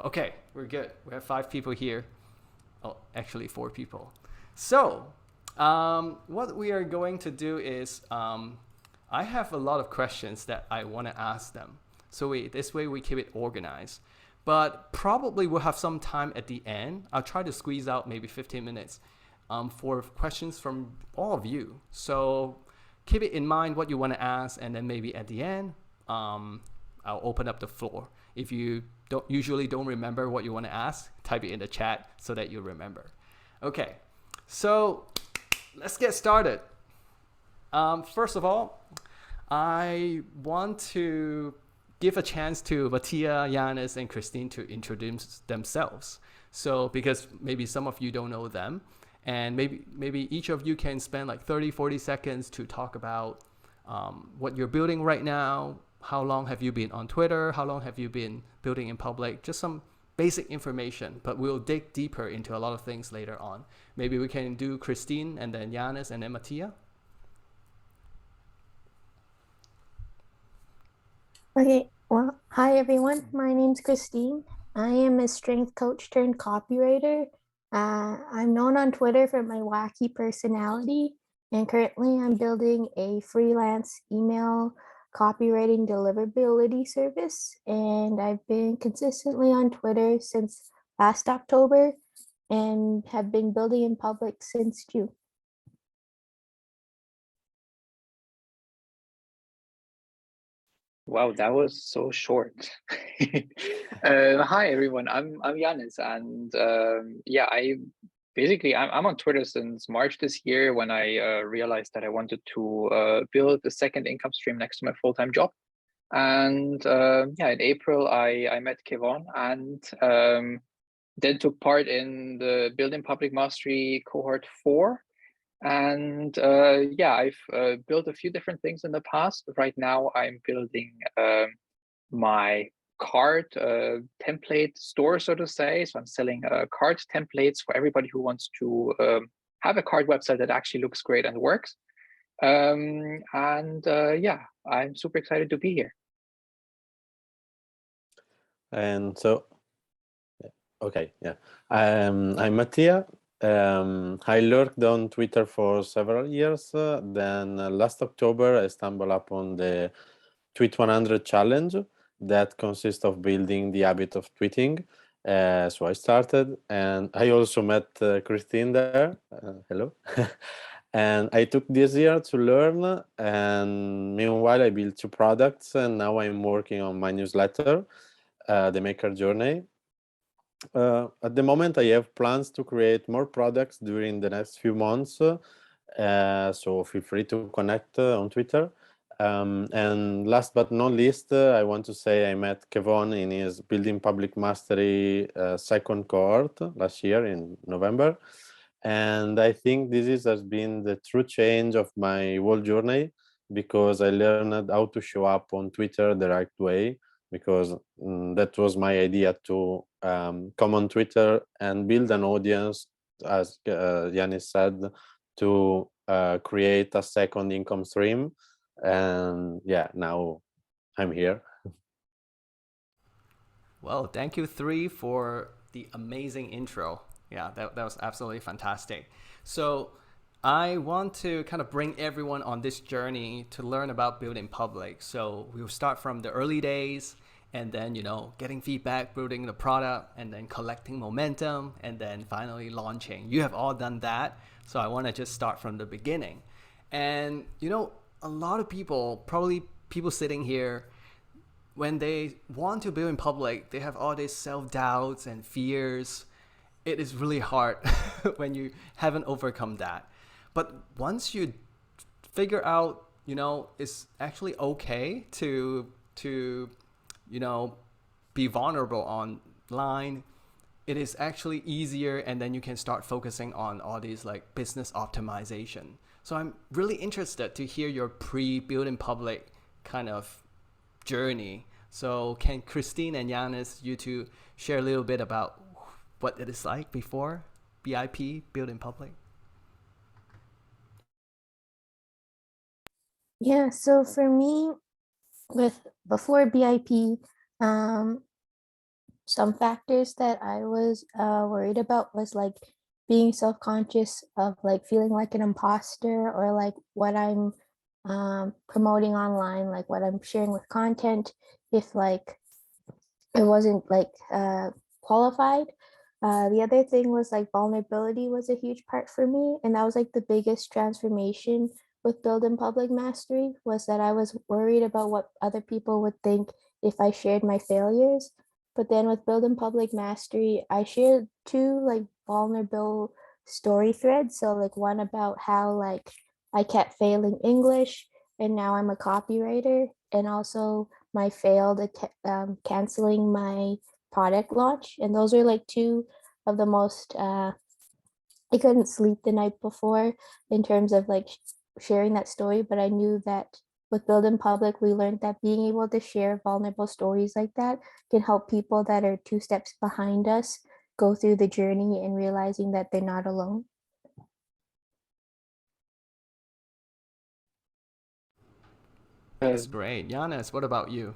Okay, we're good. We have 5 people here. Oh, actually 4 people. So, what we are going to do is, I have a lot of questions that I want to ask them. So this way we keep it organized. But probably we'll have some time at the end. I'll try to squeeze out maybe 15 minutes for questions from all of you. So keep it in mind what you want to ask, and then maybe at the end, I'll open up the floor. If you don't remember what you want to ask, type it in the chat so that you remember. Okay, so let's get started. First of all, I want to give a chance to Mattia, Jannis, and Christine to introduce themselves. So because maybe some of you don't know them, and maybe each of you can spend like 30, 40 seconds to talk about what you're building right now. How long have you been on Twitter? How long have you been building in public? Just some basic information, but we'll dig deeper into a lot of things later on. Maybe we can do Christine and then Jannis and then Mattia. Okay, well, hi everyone. My name's Christine. I am a strength coach turned copywriter. I'm known on Twitter for my wacky personality, and currently I'm building a freelance email copywriting deliverability service. And I've been consistently on Twitter since last October and have been building in public since June. Wow, that was so short. Hi everyone, I'm Jannis, and yeah, I'm on Twitter since March this year when I realized that I wanted to build a second income stream next to my full-time job. And yeah, in April I met Kevon and then took part in the Building Public Mastery cohort 4. And yeah, I've built a few different things in the past. Right now, I'm building my card template store, so to say. So I'm selling card templates for everybody who wants to have a card website that actually looks great and works. And yeah, I'm super excited to be here. And so, okay, yeah. I'm Mattia. I lurked on Twitter for several years. Then last October, I stumbled upon the Tweet 100 challenge that consists of building the habit of tweeting. So I started, and I also met Christine there. Hello. And I took this year to learn. And meanwhile, I built 2 products, and now I'm working on my newsletter, The Maker Journey. At the moment, I have plans to create more products during the next few months. So feel free to connect on Twitter. And last but not least, I want to say I met Kevon in his Building Public Mastery second cohort last year in November. And I think has been the true change of my whole journey, because I learned how to show up on Twitter the right way, because that was my idea to come on Twitter and build an audience, as Jannis said, to create a second income stream. And yeah, now I'm here. Well, thank you 3 for the amazing intro. Yeah, that was absolutely fantastic. So I want to kind of bring everyone on this journey to learn about building public. So we'll start from the early days, and then, getting feedback, building the product, and then collecting momentum, and then finally launching. You have all done that. So I want to just start from the beginning. And, a lot of people, probably people sitting here, when they want to build in public, they have all these self-doubts and fears. It is really hard when you haven't overcome that. But once you figure out, it's actually okay to be vulnerable online, it is actually easier, and then you can start focusing on all these like business optimization. So I'm really interested to hear your pre-building public kind of journey. So can Christine and Jannis, you two, share a little bit about what it is like before BIP, build in public? Yeah, so for me, before BIP, some factors that I was worried about was like being self-conscious of like feeling like an imposter, or like what I'm promoting online, like what I'm sharing with content, if like it wasn't like qualified. The other thing was like vulnerability was a huge part for me, and that was like the biggest transformation with Build in Public Mastery, was that I was worried about what other people would think if I shared my failures. But then with Build in Public Mastery, I shared two like vulnerable story threads. So like one about how like I kept failing English and now I'm a copywriter, and also my failed canceling my product launch. And those are like two of the most I couldn't sleep the night before in terms of like sharing that story. But I knew that with Build in Public, we learned that being able to share vulnerable stories like that can help people that are two steps behind us go through the journey and realizing that they're not alone. That's great. Jannis, what about you?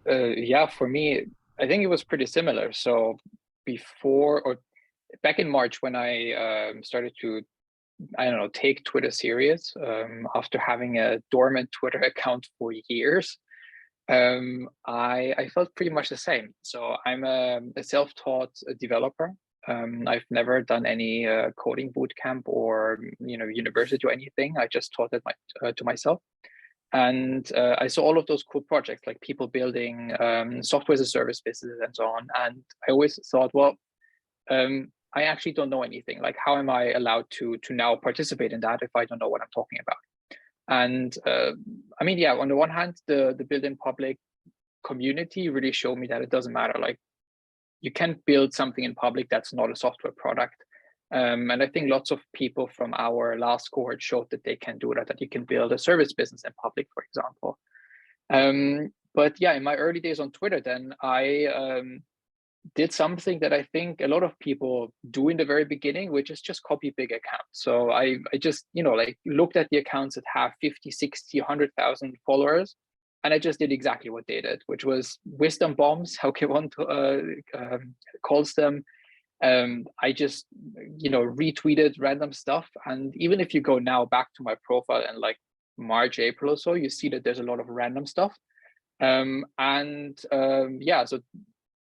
Yeah, for me, I think it was pretty similar. So before, or back in March, when I started to, I don't know, take Twitter serious, after having a dormant Twitter account for years, I felt pretty much the same. So I'm a self-taught developer. I've never done any coding bootcamp or university or anything. I just taught it to myself. And I saw all of those cool projects, like people building software as a service businesses and so on. And I always thought, well, I actually don't know anything. Like, how am I allowed to now participate in that if I don't know what I'm talking about? And I mean, yeah, on the one hand, the Build in Public community really showed me that it doesn't matter. Like, you can build something in public that's not a software product. And I think lots of people from our last cohort showed that they can do that you can build a service business in public, for example. But yeah, in my early days on Twitter, then I did something that I think a lot of people do in the very beginning, which is just copy big accounts. So I just, like looked at the accounts that have 50, 60, 100,000 followers. And I just did exactly what they did, which was wisdom bombs, how Kevon calls them. I just, retweeted random stuff. And even if you go now back to my profile in like March, April or so, you see that there's a lot of random stuff. Yeah, so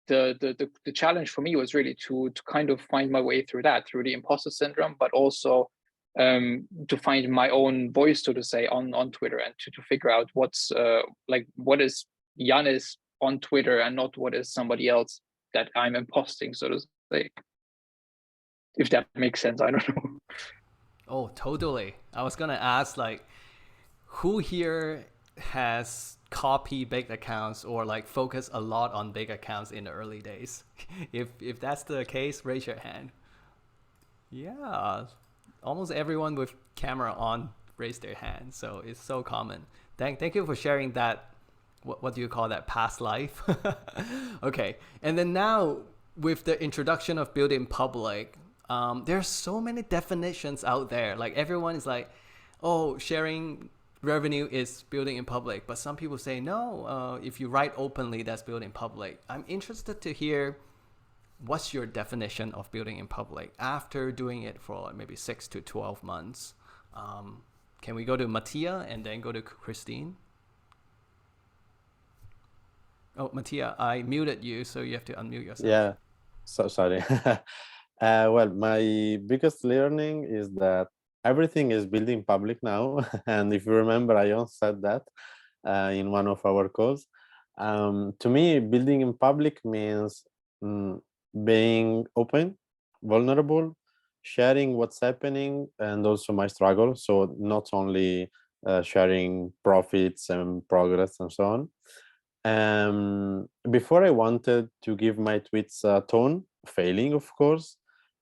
the challenge for me was really to kind of find my way through the imposter syndrome, but also to find my own voice, so to say, on Twitter, and to figure out what's what is Jannis on Twitter and not what is somebody else that I'm imposting, so to say. If that makes sense, I don't know. Oh, totally. I was gonna ask, like, who here has copy big accounts or like focus a lot on big accounts in the early days? If that's the case, raise your hand. Yeah, almost everyone with camera on raised their hand, so it's so common. Thank you for sharing that. What do you call that, past life? Okay, and then now with the introduction of Build in Public, there's so many definitions out there. Like, everyone is like, oh, sharing revenue is building in public, but some people say no, if you write openly, that's building in public. I'm interested to hear, what's your definition of building in public after doing it for maybe 6 to 12 months? Can we go to Mattia and then go to Christine? Oh, Mattia, I muted you, so you have to unmute yourself. Yeah, so sorry. Well, my biggest learning is that everything is building public now. And if you remember, I once said that in one of our calls. To me, building in public means being open, vulnerable, sharing what's happening, and also my struggle. So not only sharing profits and progress and so on. Before, I wanted to give my tweets a tone, failing, of course.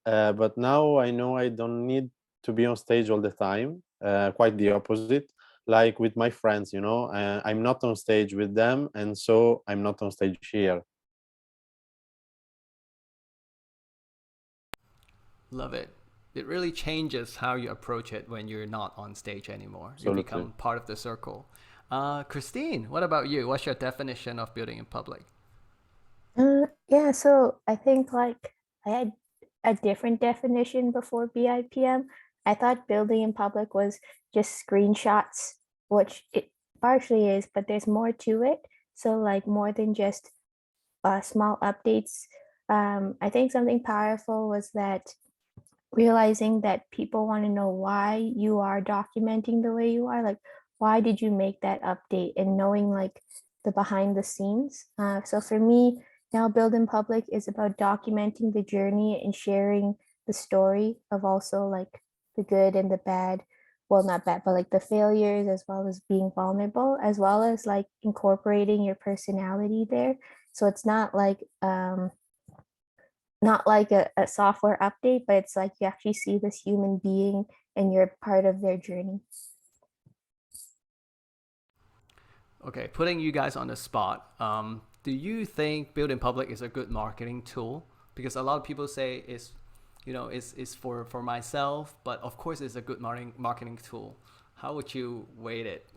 But now I know I don't need to be on stage all the time. Quite the opposite. Like with my friends, I'm not on stage with them, and so I'm not on stage here. Love it. It really changes how you approach it when you're not on stage anymore. Absolutely. You become part of the circle. Christine, what about you? What's your definition of building in public? Yeah, so I think like I had a different definition before BIPM. I thought building in public was just screenshots, which it partially is, but there's more to it. So like more than just small updates. I think something powerful was that realizing that people want to know why you are documenting the way you are, like why did you make that update, and knowing like the behind the scenes. So for me now, build in public is about documenting the journey and sharing the story of also like the good and the bad, well not bad but like the failures, as well as being vulnerable, as well as like incorporating your personality there. So it's not like a software update, but it's like you actually see this human being and you're part of their journey. Okay, putting you guys on the spot. Do you think build in public is a good marketing tool? Because a lot of people say it's for myself, but of course it's a good marketing tool. How would you weight it?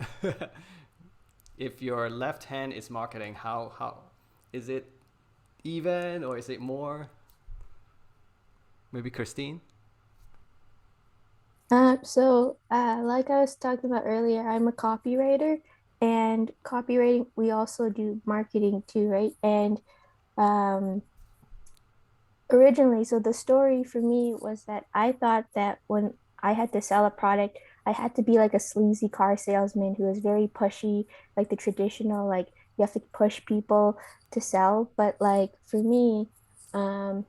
If your left hand is marketing, how is it even or is it more? Maybe Christine? Like I was talking about earlier, I'm a copywriter, and copywriting, we also do marketing too, right? And um, originally, so the story for me was that I thought that when I had to sell a product, I had to be like a sleazy car salesman who was very pushy, like the traditional, like you have to push people to sell. But like for me, um,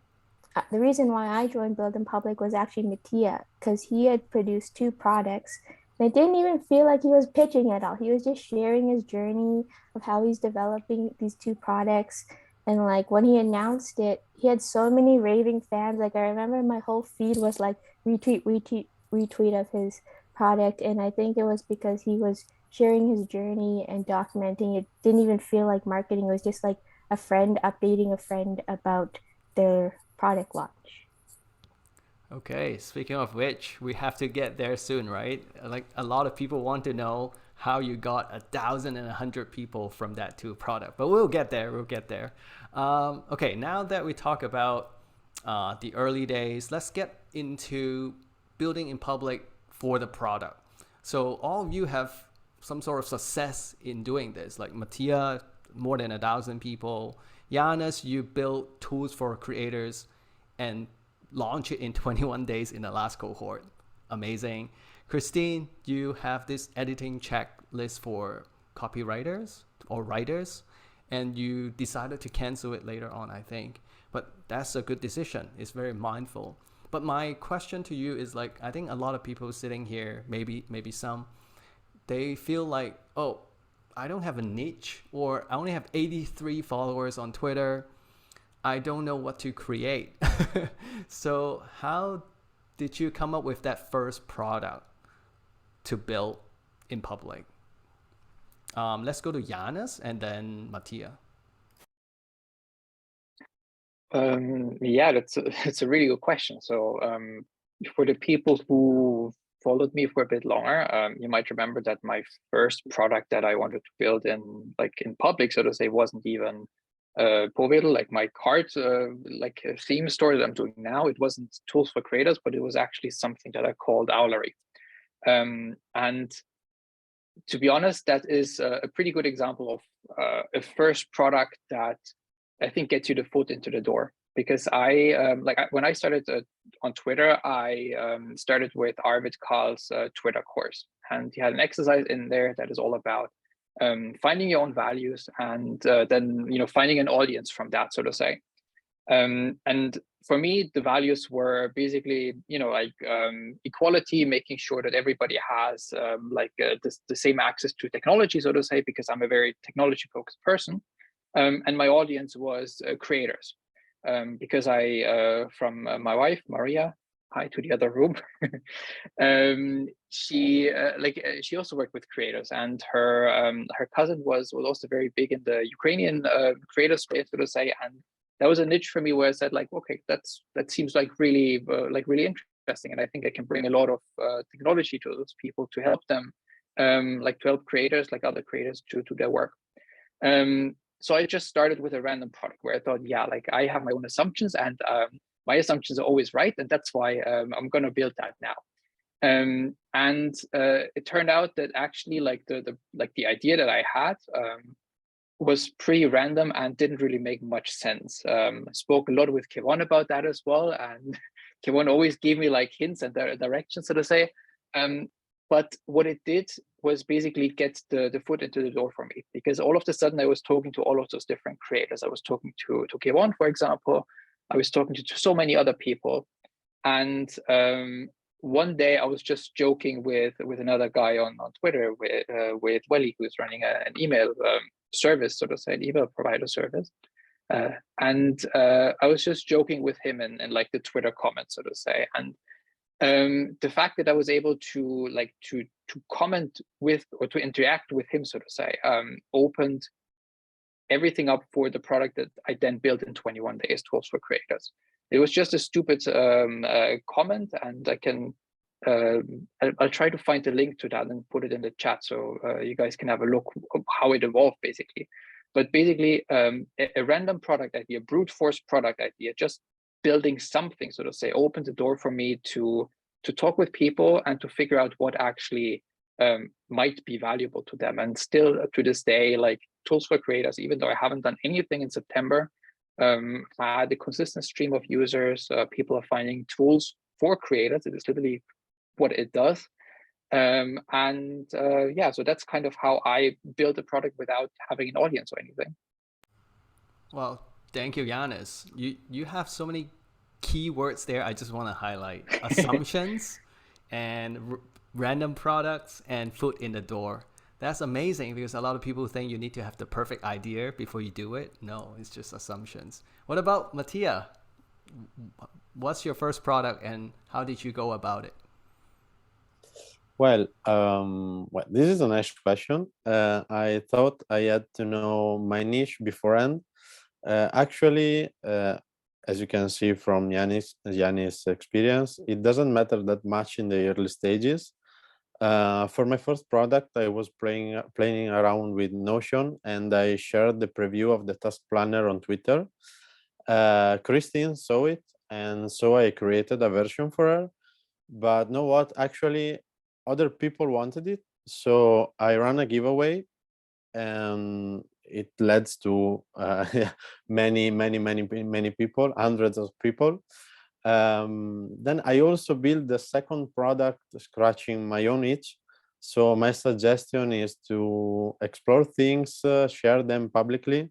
the reason why I joined Build in Public was actually Mattia, because he had produced two products. And it didn't even feel like he was pitching at all. He was just sharing his journey of how he's developing these two products. And like when he announced it, he had so many raving fans. Like I remember my whole feed was like retweet, retweet, retweet of his product. And I think it was because he was sharing his journey and documenting. It didn't even feel like marketing. It was just like a friend updating a friend about their product launch. Okay, speaking of which, we have to get there soon, right? Like a lot of people want to know how you got 1,100 people from that to a product, but we'll get there. We'll get there. Okay, now that we talk about the early days, let's get into building in public for the product. So all of you have some sort of success in doing this. Like Mattia, more than 1,000 people. Jannis, you built tools for creators and launch it in 21 days in the last cohort. Amazing. Christine, you have this editing checklist for copywriters or writers, and you decided to cancel it later on, I think. But that's a good decision. It's very mindful. But my question to you is like, I think a lot of people sitting here, maybe some, they feel like, oh, I don't have a niche, or I only have 83 followers on Twitter. I don't know what to create. So how did you come up with that first product to build in public? Let's go to Jannis and then Mattia. Yeah, that's a really good question. So for the people who followed me for a bit longer, you might remember that my first product that I wanted to build in public, so to say, wasn't even Påvirkel, like my card, like a theme store that I'm doing now. It wasn't tools for creators, but it was actually something that I called Alumni. And to be honest, that is a pretty good example of a first product that I think gets you the foot into the door. Because when I started on Twitter, I started with Arvid Kahl's Twitter course, and he had an exercise in there that is all about finding your own values and then finding an audience from that, so to say. And for me, the values were basically, equality, making sure that everybody has the same access to technology, so to say, because I'm a very technology-focused person. And my audience was creators, because from my wife, Maria, hi to the other room, she also worked with creators, and her cousin was also very big in the Ukrainian creator space, so to say, and that was a niche for me where I said, like, okay, that seems like really interesting, and I think I can bring a lot of technology to those people to help them, to help creators, like other creators, to do their work. so I just started with a random product where I thought, yeah, like I have my own assumptions, and my assumptions are always right, and that's why I'm gonna build that now. And it turned out that actually, like the idea that I had was pretty random and didn't really make much sense. I spoke a lot with Kevon about that as well, and Kevon always gave me like hints and directions, so to say. But what it did was basically get the foot into the door for me, because all of a sudden I was talking to all of those different creators. I was talking to Kevon, for example. I was talking to so many other people, and one day I was just joking with another guy on Twitter with Welly, who's running an email service, so to say, an email provider service. And I was just joking with him and like the Twitter comments, so to say. And the fact that I was able to comment with, or to interact with him, so to say, opened everything up for the product that I then built in 21 days, tools for creators. It was just a stupid comment, and I can I'll try to find a link to that and put it in the chat, so you guys can have a look how it evolved, basically. But basically, a random product idea, brute force product idea, just building something, so to say, opened the door for me to talk with people and to figure out what actually might be valuable to them. And still to this day, like tools for creators, even though I haven't done anything in September, had a consistent stream of users. People are finding tools for creators. It is literally what it does. Yeah, so that's kind of how I built a product without having an audience or anything. Well, thank you, Jannis. You have so many keywords there. I just want to highlight assumptions and random products and foot in the door. That's amazing, because a lot of people think you need to have the perfect idea before you do it. No, it's just assumptions. What about Mattia? What's your first product and how did you go about it? Well, this is a nice question. I thought I had to know my niche beforehand. Actually, as you can see from Jannis' experience, it doesn't matter that much in the early stages. For my first product, I was playing around with Notion, and I shared the preview of the task planner on Twitter. Christine saw it, and so I created a version for her. But know what? Actually, other people wanted it, so I ran a giveaway, and it led to many people, hundreds of people. Then I also built the second product, scratching my own itch. So my suggestion is to explore things, share them publicly,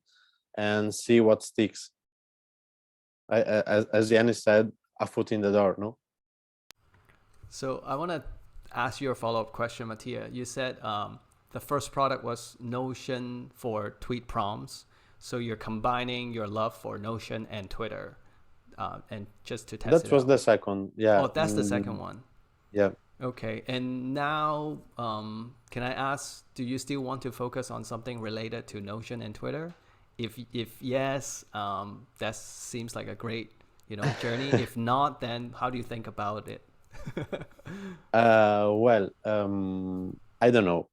and see what sticks. As Jannis said, a foot in the door, no? So I want to ask you a follow-up question, Mattia. You said the first product was Notion for tweet prompts. So you're combining your love for Notion and Twitter. And just to test that was the second, yeah. Oh, that's the second one. Yeah. Okay, and now can I ask, do you still want to focus on something related to Notion and Twitter? If yes, that seems like a great journey. If not, then how do you think about it? Well, I don't know.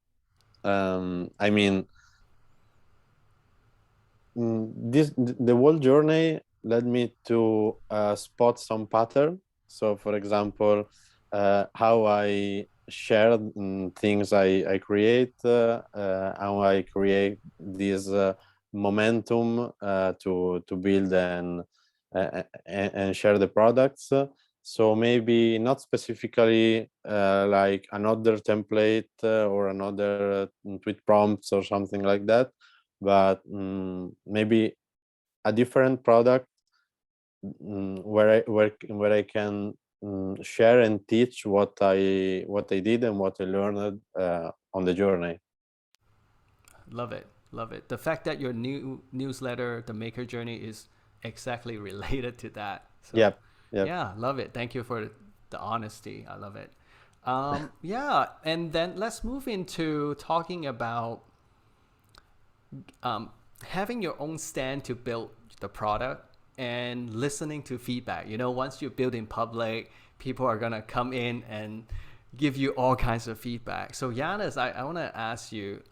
I mean, the whole journey led me to spot some pattern. So, for example, how I share things I create, how I create this momentum to build and share the products. So maybe not specifically like another template or another tweet prompts or something like that, but maybe a different product where I can share and teach what I did and what I learned on the journey. Love it. The fact that your new newsletter, The Maker Journey, is exactly related to that. So, Yep. Yeah, love it. Thank you for the honesty. I love it. Yeah, and then let's move into talking about having your own stand to build the product and listening to feedback. Once you build in public, people are gonna come in and give you all kinds of feedback. So Jannis, I want to ask you,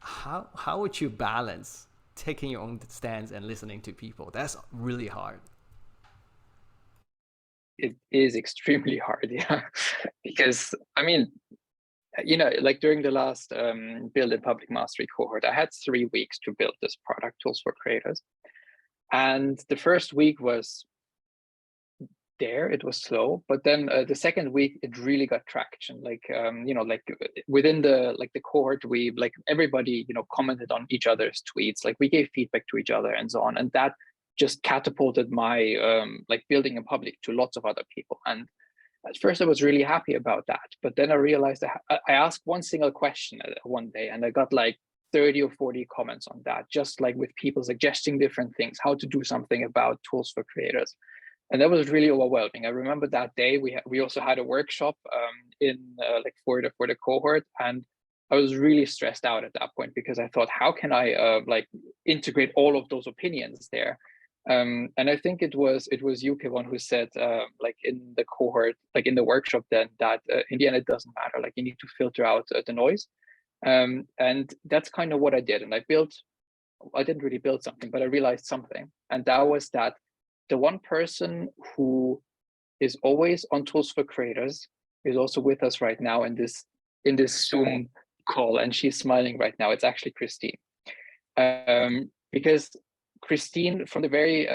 how would you balance taking your own stance and listening to people? That's really hard. It is extremely hard, yeah, because I mean, like during the last build and public mastery cohort, I had 3 weeks to build this product, Tools for Creators. And the first week was it was slow, but then the second week it really got traction. Like like within the cohort, we everybody commented on each other's tweets, like we gave feedback to each other and so on, and that just catapulted my building in public to lots of other people. And at first I was really happy about that, but then I realized I asked one single question one day and I got like 30 or 40 comments on that, just like with people suggesting different things, how to do something about Tools for Creators. And that was really overwhelming. I remember that day we also had a workshop for the cohort, and I was really stressed out at that point because I thought, how can I integrate all of those opinions there? And I think it was you, Kevin, who said in the cohort, in the workshop, then that in the end it doesn't matter. Like you need to filter out the noise, and that's kind of what I did. And I didn't really build something, but I realized something, and that was that the one person who is always on Tools for Creators is also with us right now in this Zoom call, and she's smiling right now. It's actually Christine, because Christine, from the very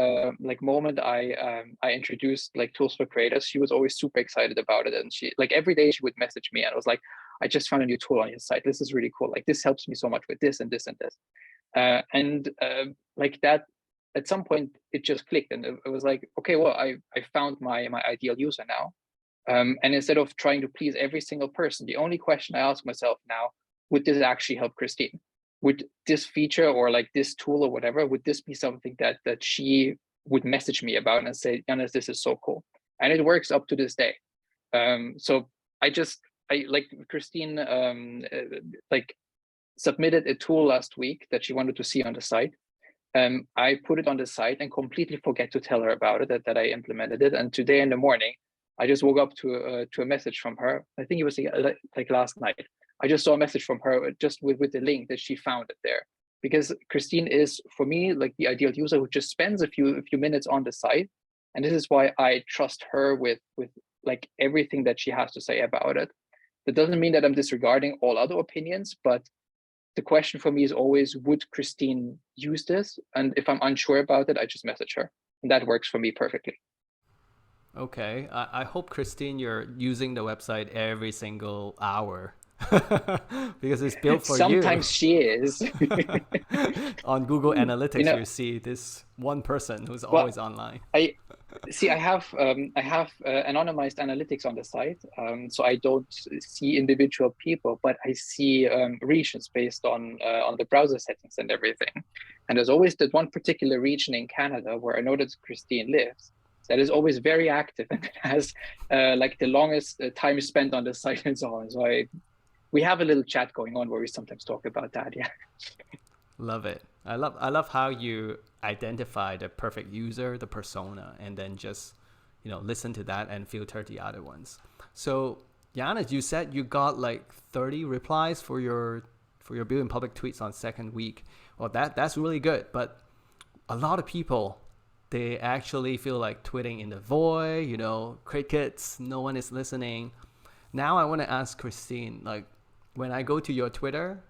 moment I introduced Tools for Creators, she was always super excited about it, and she every day she would message me and I was like, I just found a new tool on your site. This is really cool. Like this helps me so much with this and this and this, and that. At some point it just clicked, and it was like, okay, well, I found my ideal user now, and instead of trying to please every single person, the only question I ask myself now: would this actually help Christine? Would this feature or this tool or whatever, would this be something that she would message me about and say, Jannis, this is so cool? And it works up to this day. So Christine submitted a tool last week that she wanted to see on the site. I put it on the site and completely forget to tell her about it, that I implemented it. And today in the morning, I just woke up to a message from her. I think it was last night. I just saw a message from her just with the link that she found it there. Because Christine is, for me, the ideal user who just spends a few minutes on the site. And this is why I trust her with everything that she has to say about it. That doesn't mean that I'm disregarding all other opinions, but the question for me is always, would Christine use this? And if I'm unsure about it, I just message her. And that works for me perfectly. Okay. I hope, Christine, you're using the website every single hour because it's built for you. Sometimes she is. On Google Analytics, you see this one person who's always online. I have anonymized analytics on the site, so I don't see individual people, but I see regions based on the browser settings and everything. And there's always that one particular region in Canada where I know that Christine lives that is always very active and has the longest time spent on the site and so on. So we have a little chat going on where we sometimes talk about that. Yeah. Love it. I love how you identify the perfect user, the persona, and then just listen to that and filter the other ones. So Jannis, you said you got 30 replies for your build in public tweets on second week. Well, that's really good, but a lot of people, they actually feel like tweeting in the void, crickets, no one is listening. Now I want to ask Christine, when I go to your Twitter,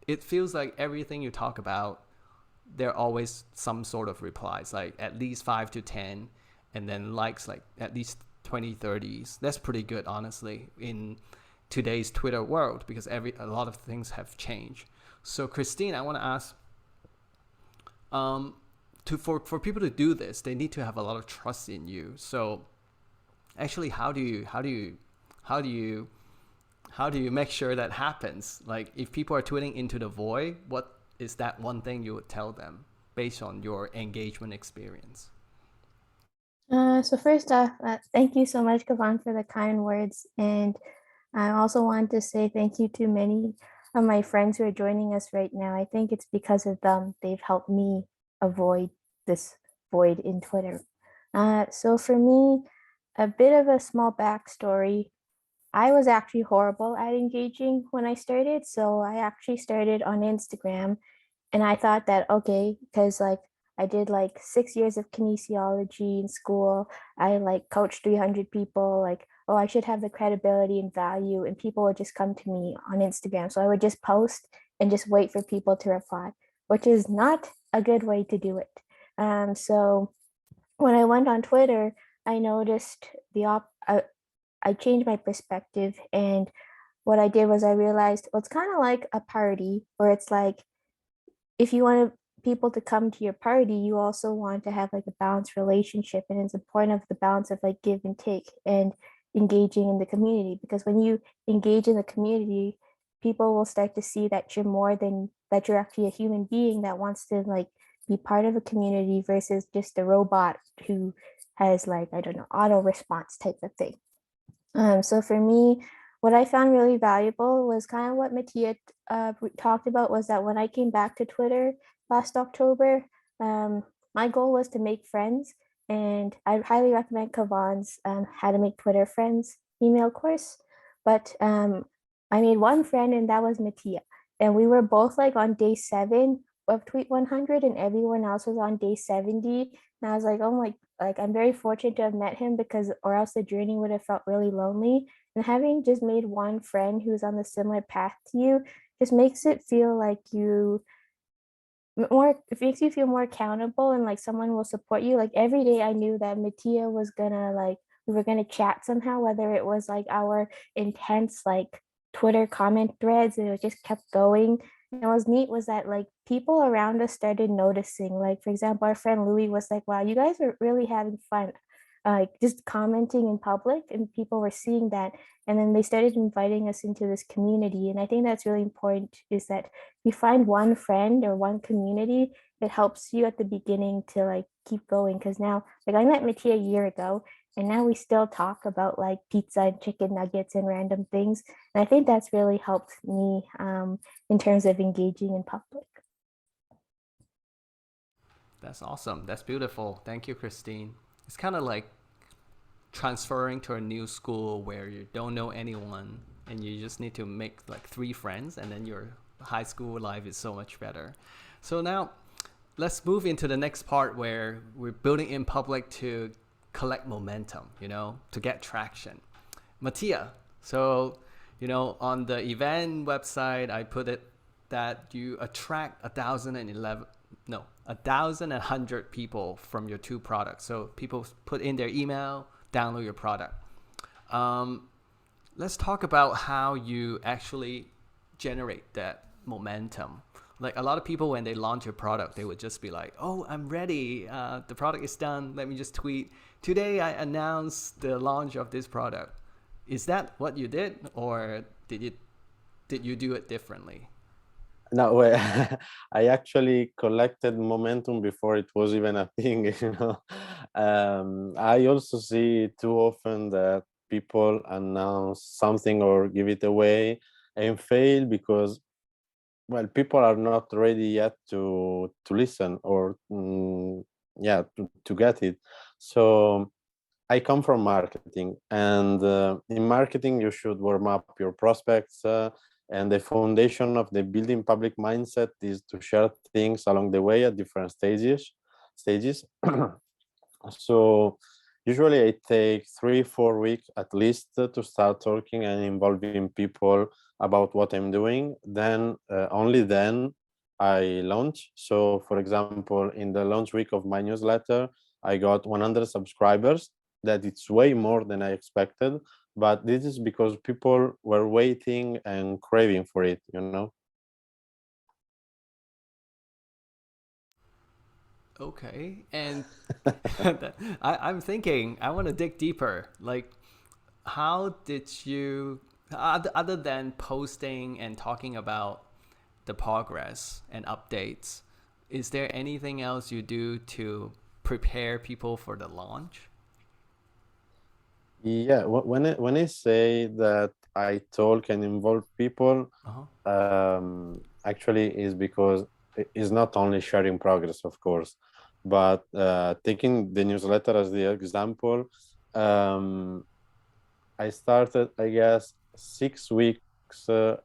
it feels like everything you talk about, there are always some sort of replies, at least 5 to 10, and then likes at least 20, 30s. That's pretty good, honestly, in today's Twitter world, because a lot of things have changed. So Christine, I want to ask, for people to do this, they need to have a lot of trust in you. So actually, how do you make sure that happens? If people are tweeting into the void, what is that one thing you would tell them based on your engagement experience? So first off, thank you so much, Kavan, for the kind words. And I also want to say thank you to many of my friends who are joining us right now. I think it's because of them, they've helped me avoid this void in Twitter. So for me, a bit of a small backstory. I was actually horrible at engaging when I started. So I actually started on Instagram, and I thought that, okay, because like I did like 6 years of kinesiology in school. I like coached 300 people. Like, oh, I should have the credibility and value, and people would just come to me on Instagram. So I would just post and just wait for people to reply, which is not a good way to do it. So when I went on Twitter, I noticed I changed my perspective, and what I did was I realized, well, it's kind of like a party where it's like if you want people to come to your party, you also want to have like a balanced relationship, and it's important of the balance of like give and take and engaging in the community, because when you engage in the community, people will start to see that you're more than that, you're actually a human being that wants to like be part of a community versus just a robot who has like, I don't know, auto response type of thing. So for me, what I found really valuable was kind of what Mattia talked about, was that when I came back to Twitter last October, my goal was to make friends. And I highly recommend Kavan's How to Make Twitter Friends email course. But I made one friend, and that was Mattia. And we were both like on day 7 of Tweet 100, and everyone else was on day 70. And I was like, oh my, like I'm very fortunate to have met him, because or else the journey would have felt really lonely. And having just made one friend who's on the similar path to you just makes it feel like it makes you feel more accountable, and like someone will support you. Like every day I knew that Mattia was gonna like we were gonna chat somehow, whether it was like our intense like Twitter comment threads, and it just kept going. And what was neat was that like people around us started noticing. Like for example, our friend Louis was like, wow, you guys are really having fun. Like just commenting in public, and people were seeing that, and then they started inviting us into this community. And I think that's really important, is that you find one friend or one community that helps you at the beginning to like keep going. Because now, like I met Mattia a year ago, and now we still talk about like pizza and chicken nuggets and random things. And I think that's really helped me in terms of engaging in public. That's awesome. That's beautiful. Thank you, Christine. It's kind of like transferring to a new school where you don't know anyone and you just need to make like 3 friends, and then your high school life is so much better. So now let's move into the next part where we're building in public to collect momentum, to get traction. Mattia, so, on the event website, I put it that you attract 1,100 people from your 2 products. So people put in their email, download your product. Let's talk about how you actually generate that momentum. Like a lot of people, when they launch a product, they would just be like, oh, I'm ready. The product is done. Let me just tweet. Today, I announced the launch of this product. Is that what you did, or did you do it differently? No, well, I actually collected momentum before it was even a thing, I also see too often that people announce something or give it away and fail because, well, people are not ready yet to listen or, to get it. So I come from marketing, and in marketing, you should warm up your prospects. And the foundation of the building public mindset is to share things along the way at different stages. So usually I take 3-4 weeks at least to start talking and involving people about what I'm doing. Then only then I launch. So for example, in the launch week of my newsletter, I got 100 subscribers. That it's way more than I expected, but this is because people were waiting and craving for it, Okay, and I'm thinking, I want to dig deeper. Like, how did you, other than posting and talking about the progress and updates, is there anything else you do to prepare people for the launch? Yeah, when I say that I talk and involve people, actually is because it's not only sharing progress, of course, but taking the newsletter as the example, I started, I guess, 6 weeks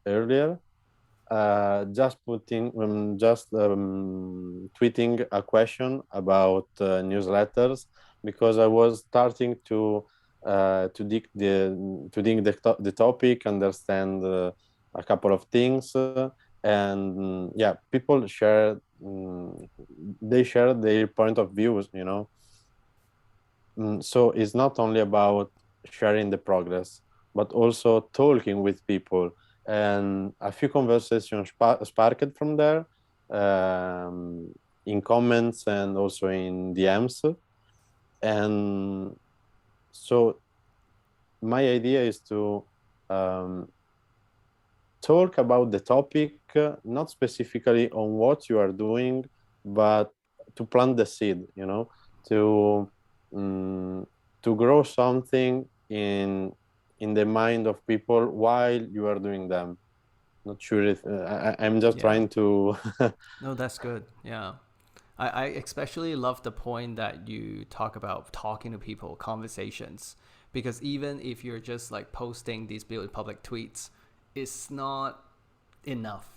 earlier, just tweeting a question about newsletters, because I was starting to dig the topic, understand a couple of things, and yeah, people share they share their point of views, you know. So it's not only about sharing the progress, but also talking with people, and a few conversations sparked from there, in comments and also in DMs. And so my idea is to talk about the topic, not specifically on what you are doing, but to plant the seed, you know, to to grow something in the mind of people while you are doing them. Not sure if I'm just Yeah. trying to. No, that's good. Yeah. I especially love the point that you talk about talking to people, conversations, because even if you're just like posting these build public tweets, it's not enough.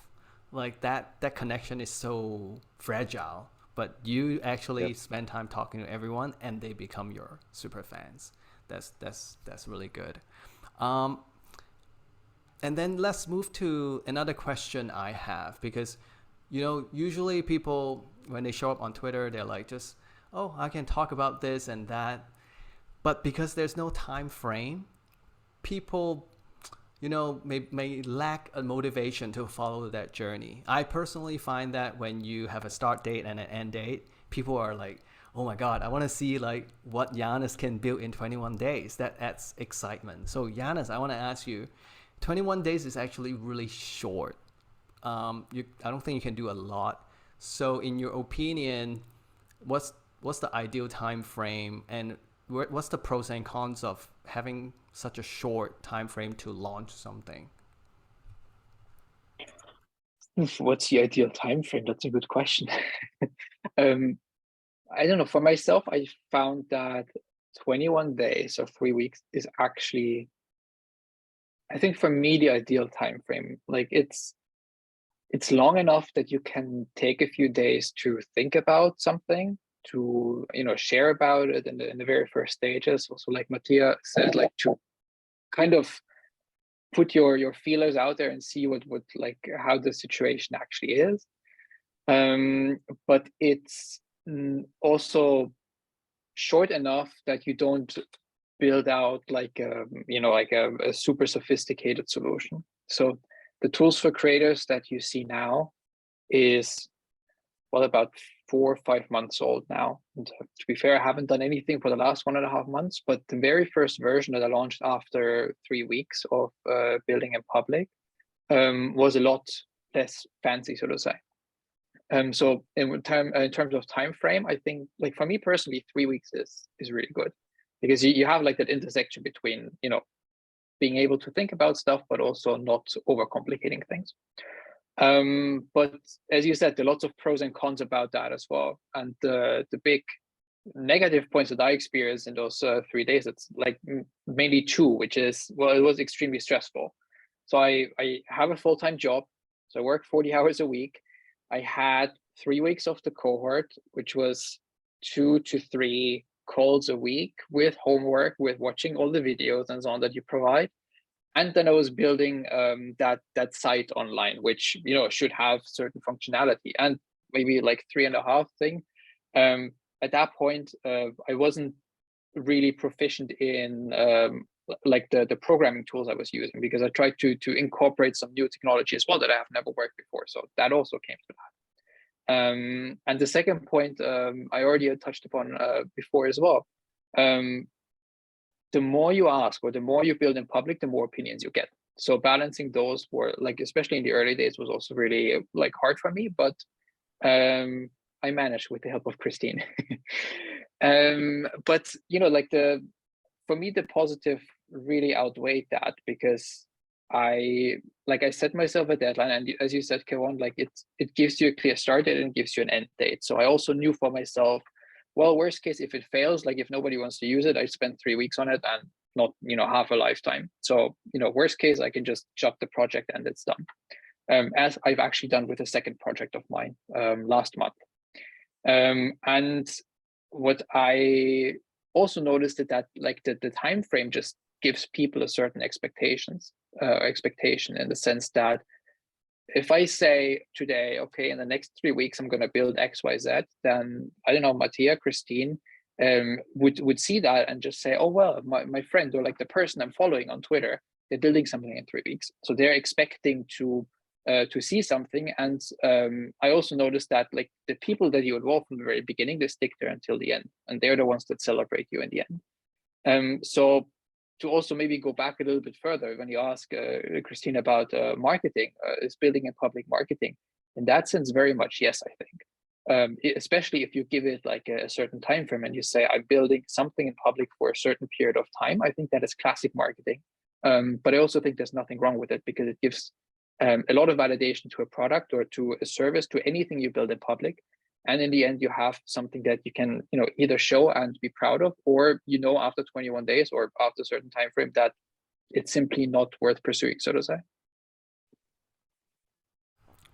Like that connection is so fragile, but you actually Yep. spend time talking to everyone and they become your super fans. That's really good. Um, and then let's move to another question I have, because usually people, when they show up on Twitter, they're like, just, oh, I can talk about this and that. But because there's no time frame, people, may lack a motivation to follow that journey. I personally find that when you have a start date and an end date, people are like, oh my God, I want to see like what Jannis can build in 21 days. That adds excitement. So Jannis, I want to ask you, 21 days is actually really short. I don't think you can do a lot. So in your opinion, what's the ideal time frame, and what's the pros and cons of having such a short time frame to launch something? What's the ideal time frame? That's a good question. I don't know. For myself, I found that 21 days or 3 weeks is actually, I think for me, the ideal time frame. Like it's long enough that you can take a few days to think about something, to share about it in the very first stages. Also, like Mattia said, like to kind of put your feelers out there and see what like how the situation actually is. But it's also short enough that you don't build out like a super sophisticated solution. So the tools for creators that you see now is, well, about 4 or 5 months old now. And to be fair, I haven't done anything for the last 1.5 months, but the very first version that I launched after 3 weeks of building in public was a lot less fancy, so to say. So in terms of time frame, I think, like for me personally, 3 weeks is really good, because you have like that intersection between being able to think about stuff, but also not overcomplicating things. But as you said, there are lots of pros and cons about that as well. And the big negative points that I experienced in those 3 days, it's like mainly two, which is, well, it was extremely stressful. So I have a full-time job, so I work 40 hours a week. I had 3 weeks of the cohort, which was 2 to 3 calls a week with homework, with watching all the videos and so on that you provide. And then I was building that site online, which should have certain functionality, and maybe like 3.5 thing. At that point, I wasn't really proficient in like the programming tools I was using, because I tried to incorporate some new technology as well that I have never worked before. So that also came to that. And the second point I already had touched upon before as well. The more you ask, or the more you build in public, the more opinions you get. So balancing those were, like, especially in the early days, was also really like hard for me, but I managed with the help of Christine. But like for me, the positive really outweighed that, because I set myself a deadline, and as you said, Kevin, like it gives you a clear start date and gives you an end date. So I also knew for myself, well, worst case, if it fails, like if nobody wants to use it, I spent 3 weeks on it, and not half a lifetime. So worst case, I can just shut the project and it's done. As I've actually done with a second project of mine last month. And what I also noticed that like the time frame just gives people a certain expectation in the sense that if I say today, okay, in the next 3 weeks I'm going to build XYZ, then I don't know, Mattia, Christine would see that and just say, oh well, my friend or like the person I'm following on Twitter, they're building something in 3 weeks, so they're expecting to see something. And I also noticed that like the people that you involve from the very beginning, they stick there until the end, and they're the ones that celebrate you in the end. So to also maybe go back a little bit further, when you ask Christine about marketing, is building in public marketing, in that sense, very much yes, I think. Especially if you give it like a certain time frame and you say, I'm building something in public for a certain period of time, I think that is classic marketing. But I also think there's nothing wrong with it, because it gives a lot of validation to a product or to a service, to anything you build in public. And in the end, you have something that you can either show and be proud of, or after 21 days or after a certain time frame that it's simply not worth pursuing, so to say.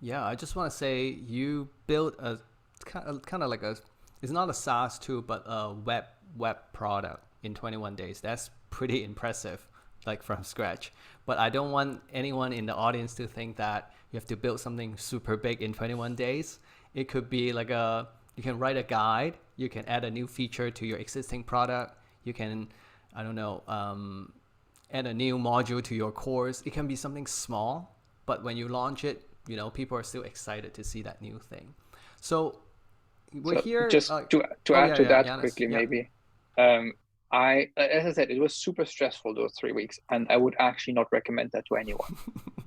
Yeah, I just want to say you built a kind of like it's not a SaaS tool, but a web product in 21 days. That's pretty impressive, like from scratch. But I don't want anyone in the audience to think that you have to build something super big in 21 days. It could be like you can write a guide, you can add a new feature to your existing product, you can, I don't know, add a new module to your course. It can be something small, but when you launch it, people are still excited to see that new thing. So we're here. Just to add to that Jannis, quickly, maybe. As I said, it was super stressful those 3 weeks, and I would actually not recommend that to anyone.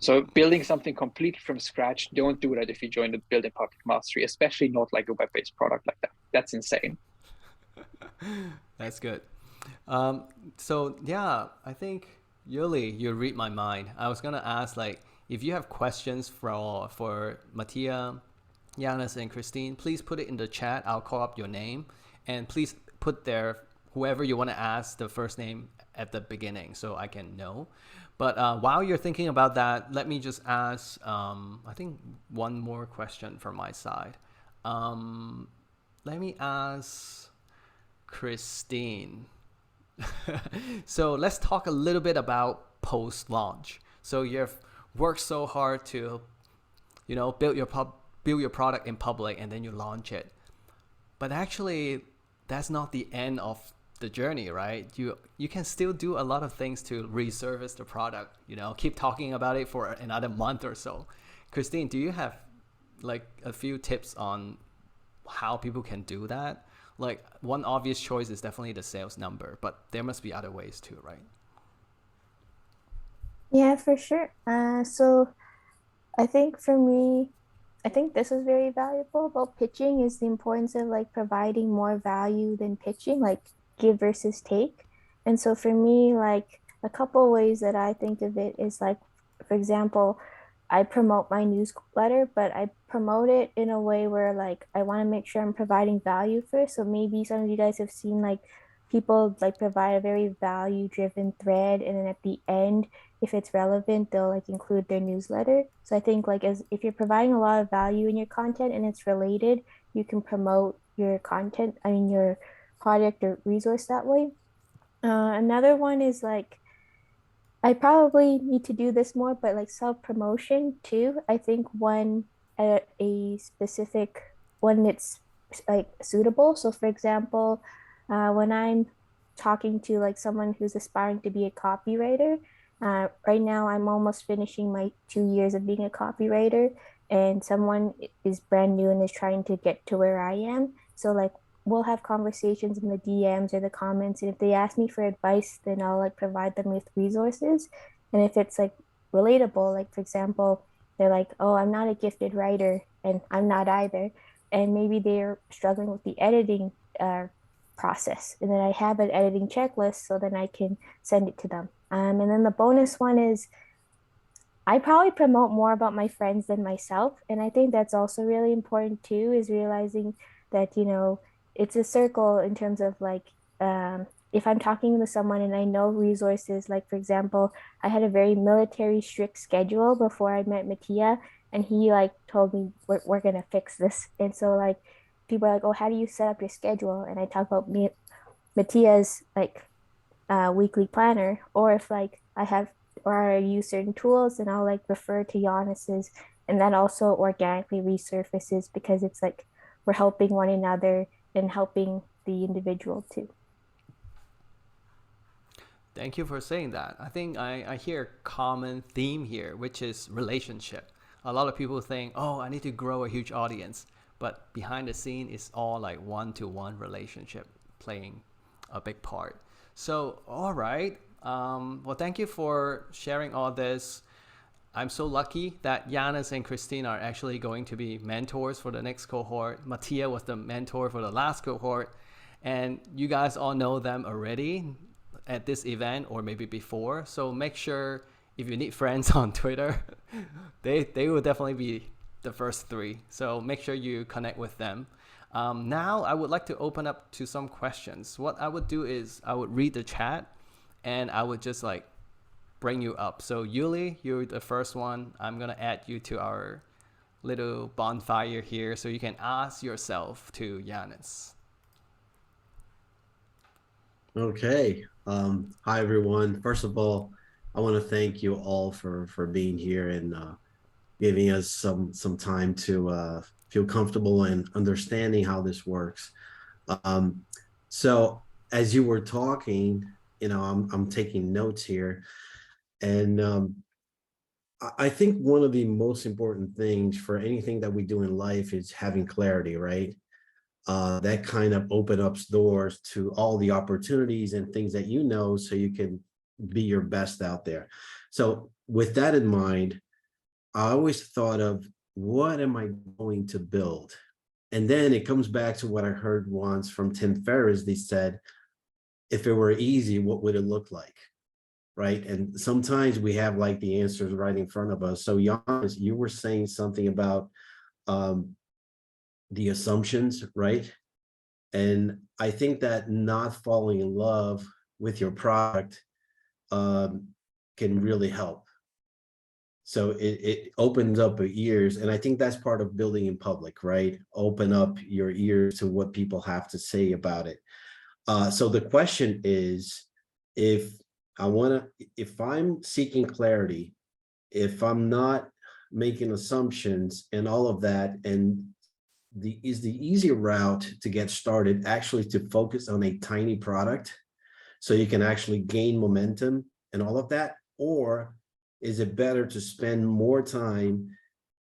So building something completely from scratch, don't do that if you join the Building Public Mastery, especially not like a web-based product like that. That's insane. That's good. So yeah, I think Yuli, you read my mind. I was gonna ask, like, if you have questions for Mattia, Jannis, and Christine, please put it in the chat. I'll call up your name, and please put whoever you want to ask the first name at the beginning so I can know. But while you're thinking about that, let me just ask, I think one more question from my side. Let me ask Christine. So let's talk a little bit about post-launch. So you've worked so hard to, build your product in public, and then you launch it. But actually, that's not the end of the journey, right? You can still do a lot of things to resurface the product, keep talking about it for another month or so. Christine, do you have like a few tips on how people can do that? Like, one obvious choice is definitely the sales number, but there must be other ways too, right? Yeah, for sure. So I think for me, I think this is very valuable about pitching, is the importance of like providing more value than pitching, like give versus take. And so for me, like a couple ways that I think of it is like, for example, I promote my newsletter, but I promote it in a way where like I want to make sure I'm providing value first. So maybe some of you guys have seen like people like provide a very value driven thread, and then at the end, if it's relevant, they'll like include their newsletter. So I think like if you're providing a lot of value in your content and it's related, you can promote your content, your product or resource that way. Another one is like, I probably need to do this more, but like self-promotion too. I think one at a specific one that's like suitable. So for example, when I'm talking to like someone who's aspiring to be a copywriter, right now I'm almost finishing my 2 years of being a copywriter, and someone is brand new and is trying to get to where I am. So like we'll have conversations in the DMs or the comments, and if they ask me for advice, then I'll like provide them with resources. And if it's like relatable, like for example, they're like, oh, I'm not a gifted writer, and I'm not either, and maybe they're struggling with the editing process, and then I have an editing checklist, so then I can send it to them. And then the bonus one is I probably promote more about my friends than myself, and I think that's also really important too, is realizing that it's a circle in terms of like if I'm talking to someone and I know resources, like for example, I had a very military strict schedule before I met Mattia, and he like told me we're gonna fix this. And so like people are like, oh, how do you set up your schedule? And I talk about Mattia's like weekly planner, or if like I have or I use certain tools, and I'll like refer to Jannis's, and that also organically resurfaces because it's like we're helping one another and helping the individual too. Thank you for saying that. I think I hear a common theme here, which is relationship. A lot of people think, oh, I need to grow a huge audience. But behind the scene, it's all like one-to-one relationship playing a big part. So, all right. Well, thank you for sharing all this. I'm so lucky that Jannis and Christine are actually going to be mentors for the next cohort. Mattia was the mentor for the last cohort. And you guys all know them already at this event or maybe before. So make sure if you need friends on Twitter, they will definitely be the first three. So make sure you connect with them. Now I would like to open up to some questions. What I would do is I would read the chat and I would just like bring you up. So Yuli, you're the first one. I'm gonna add you to our little bonfire here so you can ask yourself to Jannis. Okay. Hi, everyone. First of all, I want to thank you all for being here and giving us some time to feel comfortable and understanding how this works. So as you were talking, I'm taking notes here, and I think one of the most important things for anything that we do in life is having clarity, right? That kind of open up doors to all the opportunities and things that so you can be your best out there. So with that in mind, I always thought of what am I going to build? And then it comes back to what I heard once from Tim Ferriss. They said, if it were easy, what would it look like? Right. And sometimes we have like the answers right in front of us. So Jannis, you were saying something about the assumptions, right? And I think that not falling in love with your product can really help. So it opens up your ears. And I think that's part of building in public, right? Open up your ears to what people have to say about it. So the question is, if I'm seeking clarity, if I'm not making assumptions and all of that, and the easier route to get started actually to focus on a tiny product so you can actually gain momentum and all of that? Or is it better to spend more time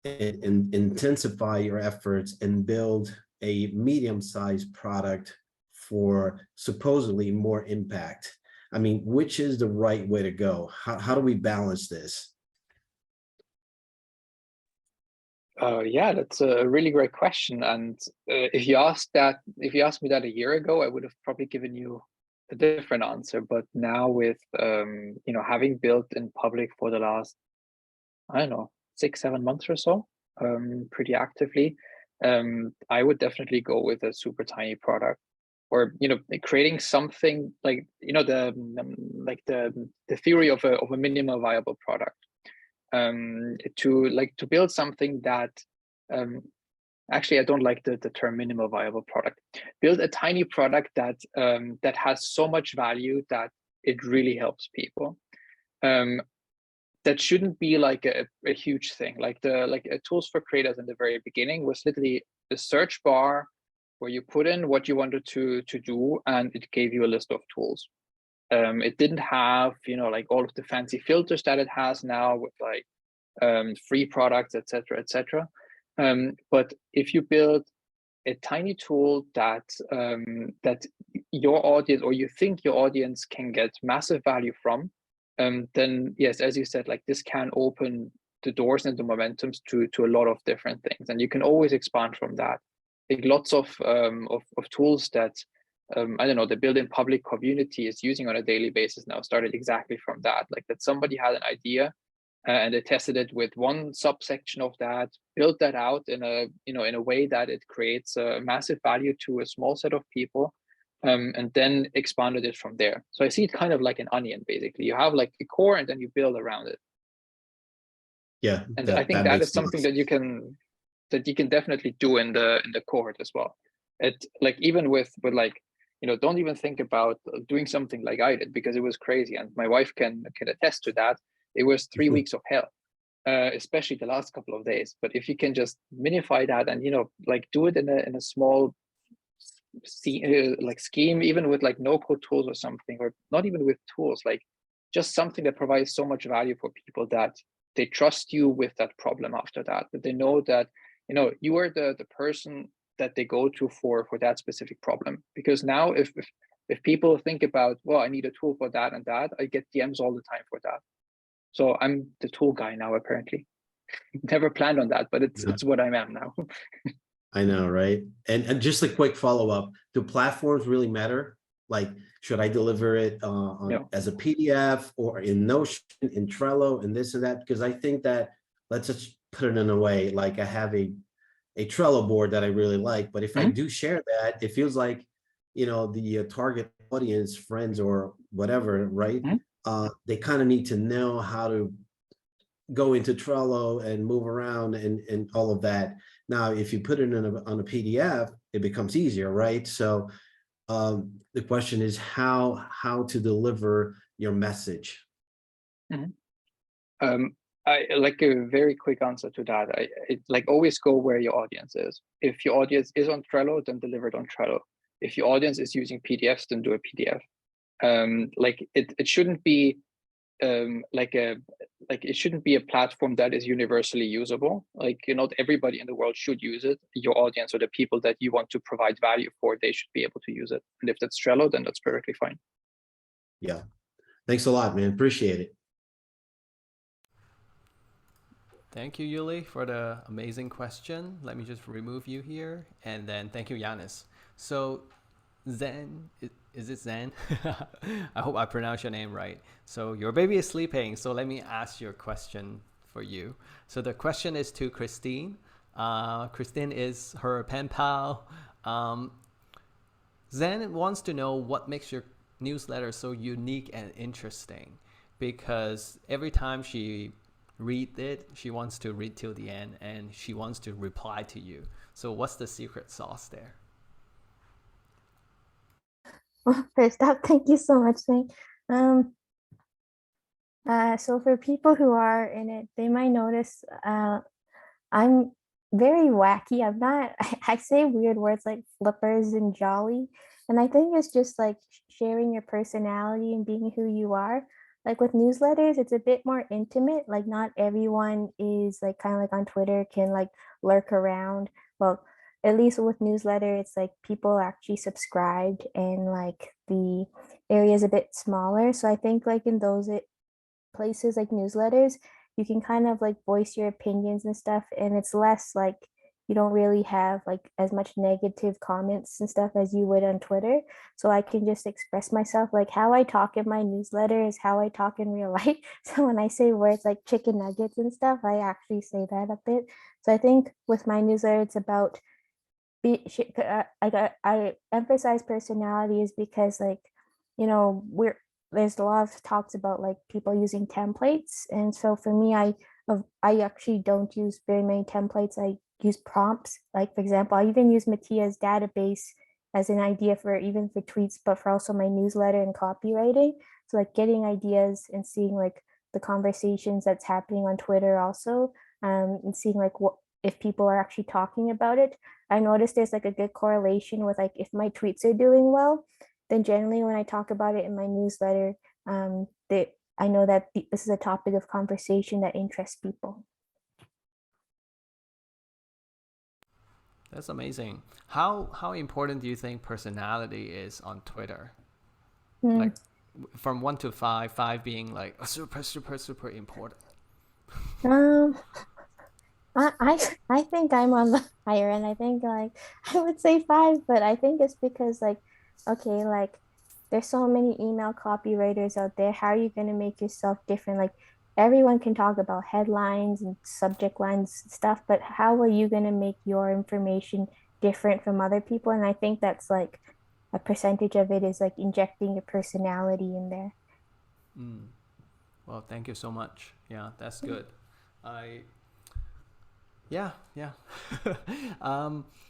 and intensify your efforts and build a medium-sized product for supposedly more impact? I mean, which is the right way to go? How do we balance this? Yeah, that's a really great question. And if you asked me that a year ago, I would have probably given you a different answer. But now with having built in public for the last, I don't know, 6-7 months or so, pretty actively, I would definitely go with a super tiny product, or creating something like the theory of a minimal viable product. To build something that actually I don't like the term minimal viable product. Build a tiny product that that has so much value that it really helps people. That shouldn't be like a huge thing. Like tools for creators in the very beginning was literally a search bar where you put in what you wanted to do, and it gave you a list of tools. It didn't have like all of the fancy filters that it has now with like free products, etc., etc. But if you build a tiny tool that that your audience, or you think your audience, can get massive value from, then yes, as you said, like this can open the doors and the momentums to a lot of different things, and you can always expand from that. Like lots of tools that I don't know, the build in public community is using on a daily basis now started exactly from that. Like that somebody had an idea and they tested it with one subsection of that, built that out in a way that it creates a massive value to a small set of people, and then expanded it from there. So I see it kind of like an onion, basically. You have like a core and then you build around it. Yeah, And I think that is something that you can definitely do in the cohort as well. It like even with like, you know, don't even think about doing something like I did, because it was crazy, and my wife can attest to that. It was 3 weeks of hell, especially the last couple of days. But if you can just minify that and, you know, like do it in a small like scheme, even with like no code tools or something, or not even with tools, like just something that provides so much value for people that they trust you with that problem after that they know that, you know, you are the person that they go to for that specific problem. Because now if people think about, well, I need a tool for that and that, I get DMs all the time for that. So I'm the tool guy now, apparently. Never planned on that, but it's what I am now. I know, right? And just a quick follow-up, do platforms really matter? Like, should I deliver it as a PDF or in Notion, in Trello, and this and that? Because I think that, let's just put it in a way, like I have a Trello board that I really like, but if I do share that, it feels like, you know, the target audience, friends or whatever, right? They kind of need to know how to go into Trello and move around and all of that. Now, if you put it on a PDF, it becomes easier, right? So the question is how to deliver your message. I like a very quick answer to that. I like always go where your audience is. If your audience is on Trello, then deliver it on Trello. If your audience is using PDFs, then do a PDF. Like it shouldn't be it shouldn't be a platform that is universally usable. Like, you know, everybody in the world should use it. Your audience or the people that you want to provide value for, they should be able to use it. And if that's Trello, then that's perfectly fine. Yeah. Thanks a lot, man. Appreciate it. Thank you, Yuli, for the amazing question. Let me just remove you here. And then thank you, Jannis. So Zen, is it Zen? I hope I pronounced your name right. So your baby is sleeping. So let me ask your question for you. So the question is to Christine. Christine is her pen pal. Zen wants to know what makes your newsletter so unique and interesting, because every time she read it, she wants to read till the end and she wants to reply to you. So what's the secret sauce there? Well, first off, thank you so much, Mike. So for people who are in it, they might notice I'm very wacky. I'm not, I say weird words like flippers and jolly. And I think it's just like sharing your personality and being who you are. Like with newsletters, it's a bit more intimate. Like not everyone is like kind of like on Twitter can like lurk around. Well, at least with newsletter, it's like people actually subscribed and like the area is a bit smaller. So I think like in those places like newsletters, you can kind of like voice your opinions and stuff, and it's less like you don't really have like as much negative comments and stuff as you would on Twitter. So I can just express myself. Like how I talk in my newsletter is how I talk in real life. So when I say words like chicken nuggets and stuff, I actually say that a bit. So I think with my newsletter, it's about I emphasize personalities because like, you know, there's a lot of talks about like people using templates. And so for me, I actually don't use very many templates. I use prompts. Like for example, I even use Mattia's database as an idea for even for tweets, but for also my newsletter and copywriting. So like getting ideas and seeing like the conversations that's happening on Twitter also, and seeing like what if people are actually talking about it. I noticed there's like a good correlation with like if my tweets are doing well, then generally when I talk about it in my newsletter, I know that this is a topic of conversation that interests people. That's amazing. How important do you think personality is on Twitter? Like from 1 to 5, 5 being like a super important. I think I'm on the higher end. I think like I would say 5, but I think it's because like, okay, like there's so many email copywriters out there. How are you going to make yourself different? Like everyone can talk about headlines and subject lines and stuff, but how are you going to make your information different from other people? And I think that's like a percentage of it is like injecting your personality in there. Well, thank you so much. Yeah, that's good. Yeah.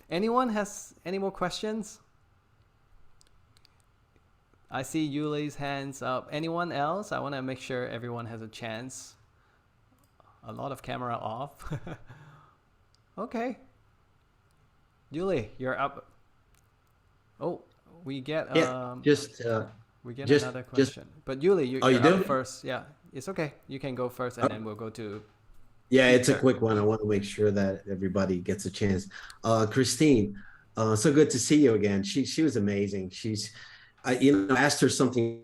Anyone has any more questions? I see Yuli's hands up. Anyone else? I want to make sure everyone has a chance. A lot of camera off. Okay. Yuli, you're up. Oh, we get we get another question. But Yuli, you're up first. Yeah, it's okay. You can go first, and then we'll go to. Yeah, it's a Peter. quick one. I want to make sure that everybody gets a chance. Christine, so good to see you again. She was amazing. I asked her something.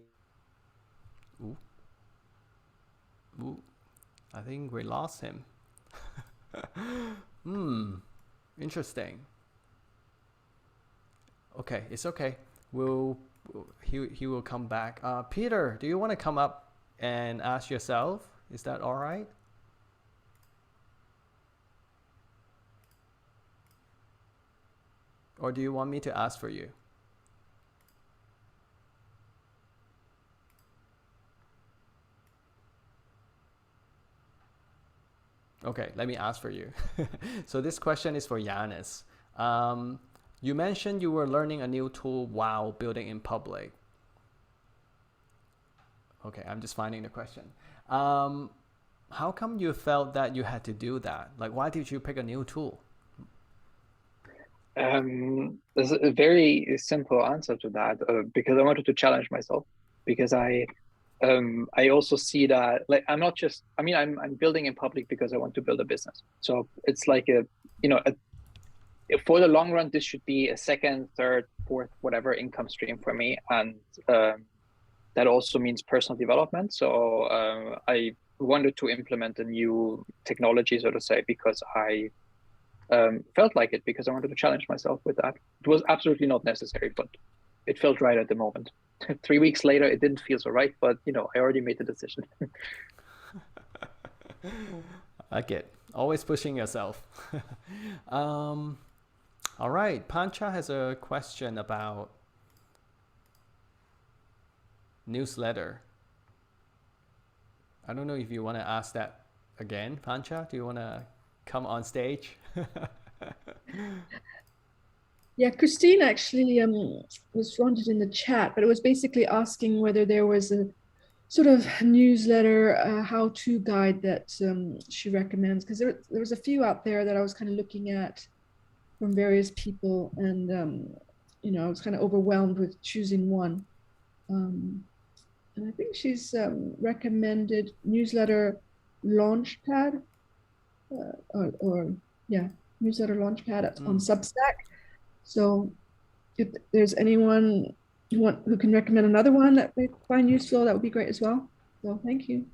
Ooh, I think we lost him. Interesting. Okay, it's okay. He will come back. Peter, do you want to come up and ask yourself? Is that all right? Or do you want me to ask for you? Okay, let me ask for you. So this question is for Jannis. You mentioned you were learning a new tool while building in public. Okay, I'm just finding the question. How come you felt that you had to do that? Like, why did you pick a new tool? There's a very simple answer to that, because I wanted to challenge myself, because I also see that, like, I'm not just, I mean, I'm building in public because I want to build a business. So it's like for the long run, this should be a second, third, fourth, whatever income stream for me. And that also means personal development. So I wanted to implement a new technology, so to say, because I felt like it, because I wanted to challenge myself with that. It was absolutely not necessary, but it felt right at the moment. 3 weeks later, it didn't feel so right, but I already made the decision. I get always pushing yourself. All right, Pancha has a question about newsletter. I don't know if you want to ask that again, Pancha. Do you want to come on stage? Yeah, Christine actually responded in the chat, but it was basically asking whether there was a sort of newsletter how-to guide that she recommends, because there was a few out there that I was kind of looking at from various people, and I was kind of overwhelmed with choosing one. And I think she's recommended newsletter Launchpad, newsletter Launchpad on Substack. So if there's anyone who can recommend another one that they find useful, that would be great as well. So thank you.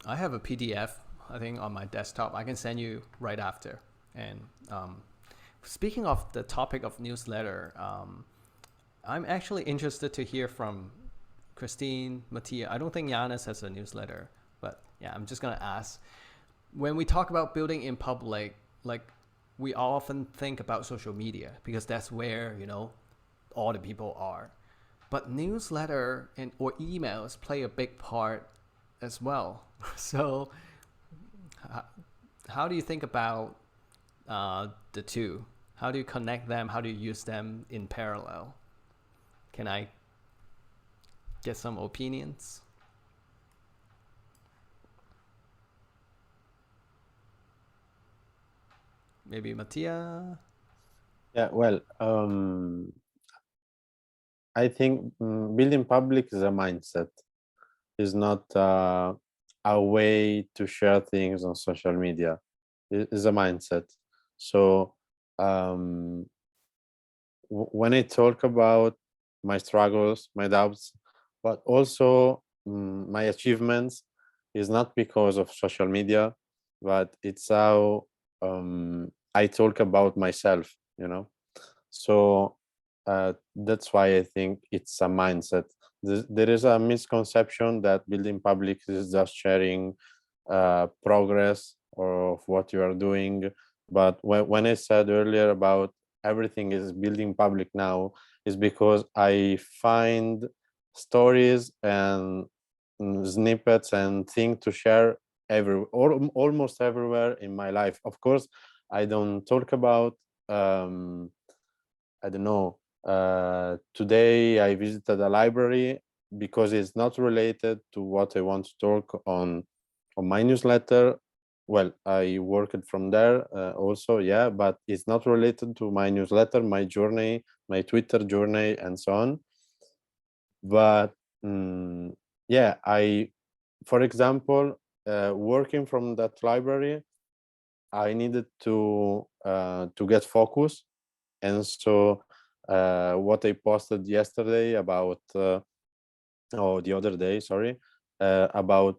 I have a PDF, I think, on my desktop. I can send you right after. And speaking of the topic of newsletter, I'm actually interested to hear from Christine, Mattia. I don't think Jannis has a newsletter, but yeah, I'm just going to ask. When we talk about building in public, like, we often think about social media because that's where, all the people are. But newsletter or emails play a big part as well. So how do you think about the two? How do you connect them? How do you use them in parallel? Can I get some opinions? Maybe Mattia? Yeah, well, I think building public is a mindset. It's not a way to share things on social media. It is a mindset. So when I talk about my struggles, my doubts, but also my achievements, is not because of social media, but it's how I talk about myself, So that's why I think it's a mindset. There is a misconception that building public is just sharing progress or of what you are doing. But when I said earlier about everything is building public now, is because I find stories and snippets and things to share almost everywhere in my life. Of course, I don't talk about I don't know. Today I visited a library because it's not related to what I want to talk on my newsletter. Well, I worked from there also, yeah, but it's not related to my newsletter, my journey, my Twitter journey, and so on. But yeah, for example, working from that library, I needed to get focus, and so what I posted yesterday about the other day, sorry, about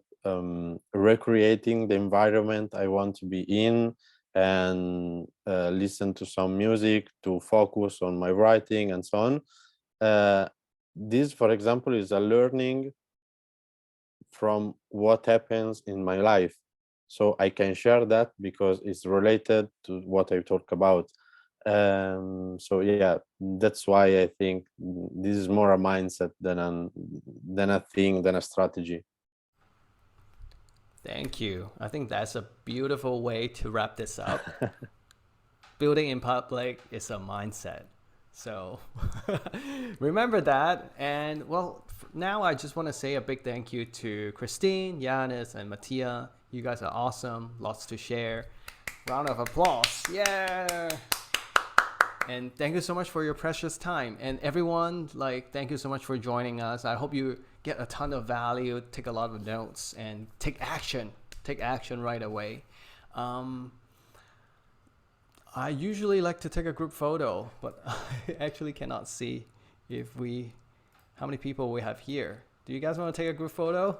recreating the environment I want to be in, and listen to some music to focus on my writing and so on. This, for example, is a learning from what happens in my life, so I can share that because it's related to what I talk about. So yeah, that's why I think this is more a mindset than a thing, than a strategy. Thank you. I think that's a beautiful way to wrap this up. Building in public is a mindset. So remember that. And well, now I just want to say a big thank you to Christine, Jannis, and Mattia. You guys are awesome. Lots to share. Round of applause. Yeah. And thank you so much for your precious time. And everyone, thank you so much for joining us. I hope you get a ton of value, take a lot of notes, and take action. Take action right away. I usually like to take a group photo, but I actually cannot see how many people we have here. Do you guys want to take a group photo?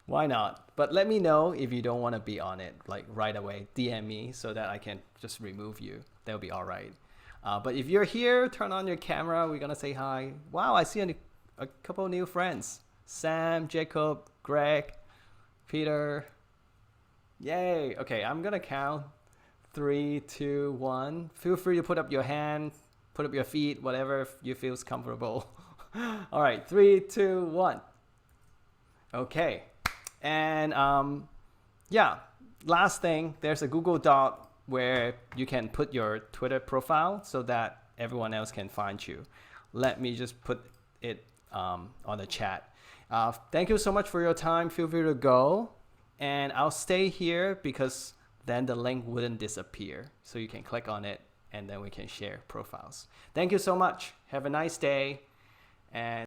Why not? But let me know if you don't want to be on it right away. DM me so that I can just remove you. That'll be all right. But if you're here, turn on your camera. We're going to say hi. Wow, I see a couple new friends. Sam, Jacob, Greg, Peter. Yay. Okay, I'm going to count 3, 2, 1. Feel free to put up your hand, put up your feet, whatever you feel is comfortable. All right, 3, 2, 1. Okay. And yeah, last thing, there's a Google Doc where you can put your Twitter profile so that everyone else can find you. Let me just put it on the chat. Thank you so much for your time. Feel free to go. And I'll stay here because then the link wouldn't disappear. So you can click on it and then we can share profiles. Thank you so much. Have a nice day. And